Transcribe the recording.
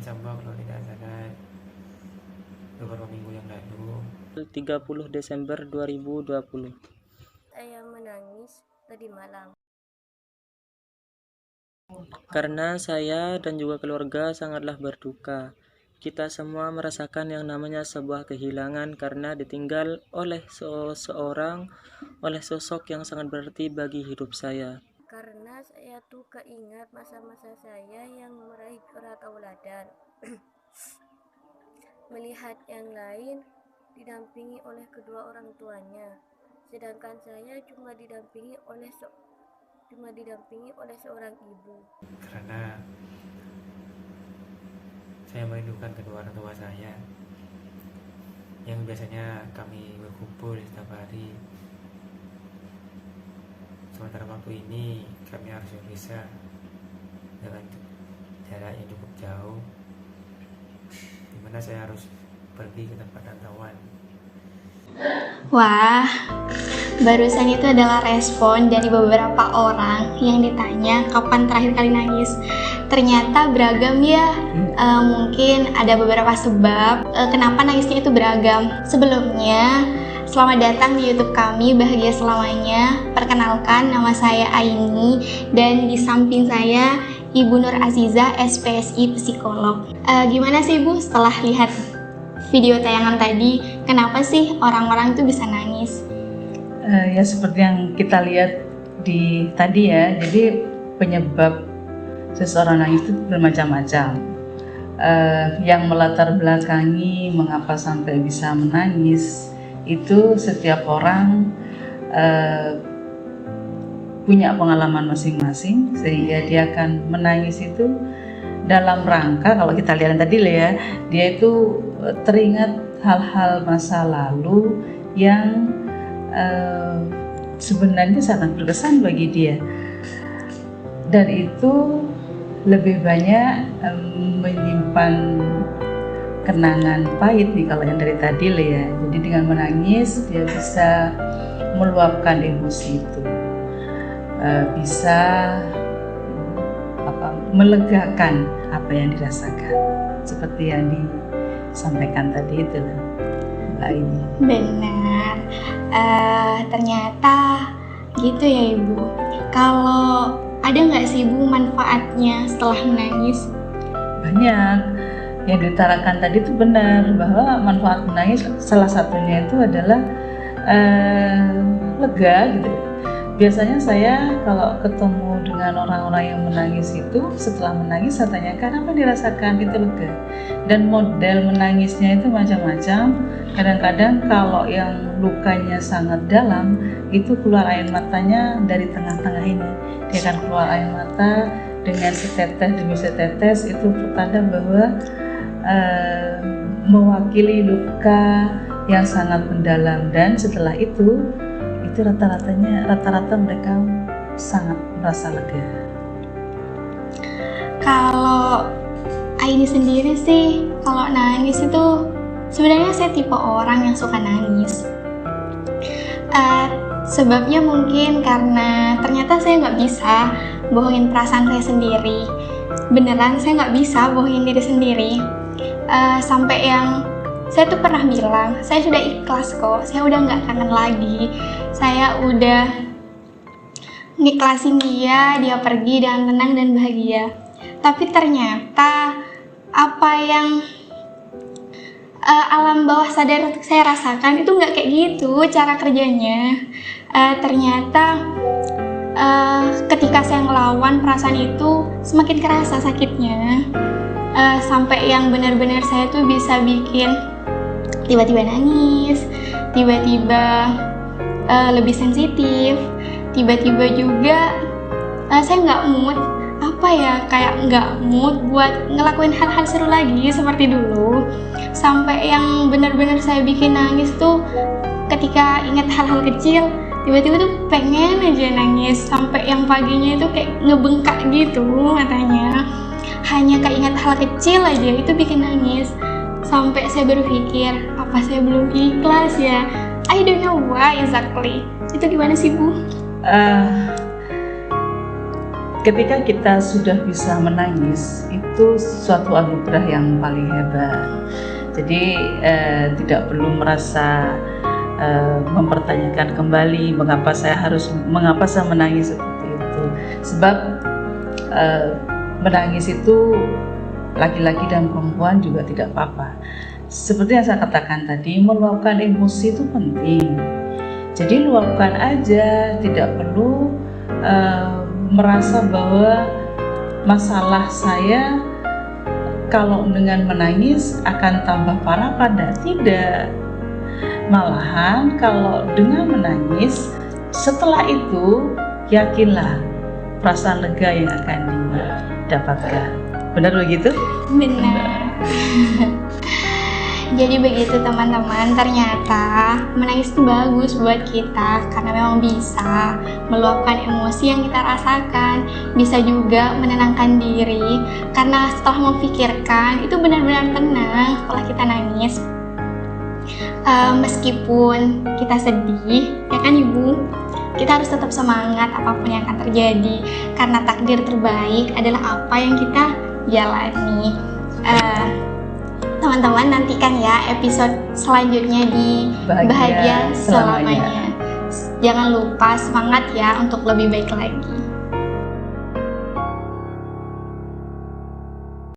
Cambang kalau tidak salah beberapa minggu yang lalu. 30 Desember 2020. Saya menangis tadi malam. Karena saya dan juga keluarga sangatlah berduka. Kita semua merasakan yang namanya sebuah kehilangan karena ditinggal oleh seseorang, oleh sosok yang sangat berarti bagi hidup saya. Karena saya tuh keingat masa-masa saya yang meraih gelar tauladan. Melihat yang lain didampingi oleh kedua orang tuanya, sedangkan saya cuma didampingi oleh seorang ibu. Karena saya merindukan kedua orang tua saya yang biasanya kami berkumpul setiap hari. Sementara waktu ini kami harus berpisah dengan jarak yang cukup jauh, dimana saya harus pergi ke tempat rantauan. Wah, barusan itu adalah respon dari beberapa orang yang ditanya kapan terakhir kali nangis. Ternyata beragam ya, mungkin ada beberapa sebab kenapa nangisnya itu beragam. Sebelumnya, selamat datang di YouTube kami Bahagia Selamanya. Perkenalkan, nama saya Aini dan di samping saya Ibu Nur Aziza, SPSI Psikolog. Gimana sih Ibu setelah lihat video tayangan tadi, kenapa sih orang-orang itu bisa nangis? Ya seperti yang kita lihat di tadi ya, jadi penyebab seseorang nangis itu bermacam-macam. Yang melatar belakangi mengapa sampai bisa menangis itu setiap orang punya pengalaman masing-masing, sehingga dia akan menangis itu dalam rangka, kalau kita lihat tadi ya, dia itu teringat hal-hal masa lalu yang sebenarnya sangat berkesan bagi dia, dan itu lebih banyak menyimpan kenangan pahit nih kalau yang dari tadi ya. Jadi dengan menangis dia bisa meluapkan emosi itu, bisa melegakan apa yang dirasakan, seperti yang disampaikan tadi itu lah Mbak ini. Benar, ternyata gitu ya Ibu. Kalau ada nggak sih Ibu manfaatnya setelah menangis? Banyak. Yang diutarakan tadi itu benar, bahwa manfaat menangis salah satunya itu adalah lega gitu. Biasanya saya kalau ketemu dengan orang-orang yang menangis itu, setelah menangis saya tanyakan apa dirasakan, itu lega. Dan model menangisnya itu macam-macam. Kadang-kadang kalau yang lukanya sangat dalam, itu keluar air matanya dari tengah-tengah ini. Dia akan keluar air mata dengan setetes demi setetes, itu pertanda bahwa mewakili luka yang sangat mendalam. Dan setelah itu rata-rata mereka sangat merasa lega. Kalau Aini sendiri sih, kalau nangis itu sebenarnya saya tipe orang yang suka nangis. Sebabnya mungkin karena ternyata saya nggak bisa bohongin perasaan saya sendiri. Beneran saya nggak bisa bohongin diri sendiri. Sampai yang saya tuh pernah bilang, saya sudah ikhlas kok, saya udah nggak kangen lagi, saya udah ngiklasin dia pergi dengan tenang dan bahagia. Tapi ternyata apa yang alam bawah sadar saya rasakan itu nggak kayak gitu cara kerjanya. Ternyata ketika saya ngelawan perasaan itu semakin kerasa sakitnya, sampai yang benar-benar saya tuh bisa bikin tiba-tiba nangis, tiba-tiba lebih sensitif, tiba-tiba juga saya nggak mood, kayak nggak mood buat ngelakuin hal-hal seru lagi seperti dulu. Sampai yang benar-benar saya bikin nangis tuh ketika ingat hal-hal kecil, tiba-tiba tuh pengen aja nangis, sampai yang paginya itu kayak ngebengkak gitu matanya. Hanya keinget hal kecil aja itu bikin nangis. Sampai saya berpikir, apa saya belum ikhlas ya? I don't know why exactly. Itu gimana sih Bu? ketika kita sudah bisa menangis, itu suatu anugerah yang paling hebat. Jadi tidak perlu merasa mempertanyakan kembali mengapa saya menangis seperti itu. Sebab menangis itu laki-laki dan perempuan juga tidak apa-apa. Seperti yang saya katakan tadi, meluapkan emosi itu penting. Jadi luapkan aja, tidak perlu merasa bahwa masalah saya kalau dengan menangis akan tambah parah, pada tidak. Malahan kalau dengan menangis, setelah itu yakinlah perasaan lega yang akan didapatkan. Benar begitu? Benar. Jadi begitu teman-teman, ternyata menangis itu bagus buat kita karena memang bisa meluapkan emosi yang kita rasakan, bisa juga menenangkan diri karena setelah memikirkan itu benar-benar tenang setelah kita nangis. Meskipun kita sedih, ya kan Ibu? Kita harus tetap semangat apapun yang akan terjadi karena takdir terbaik adalah apa yang kita jalani. Teman-teman nantikan ya episode selanjutnya di Bahagia Selamanya. Jangan lupa semangat ya untuk lebih baik lagi.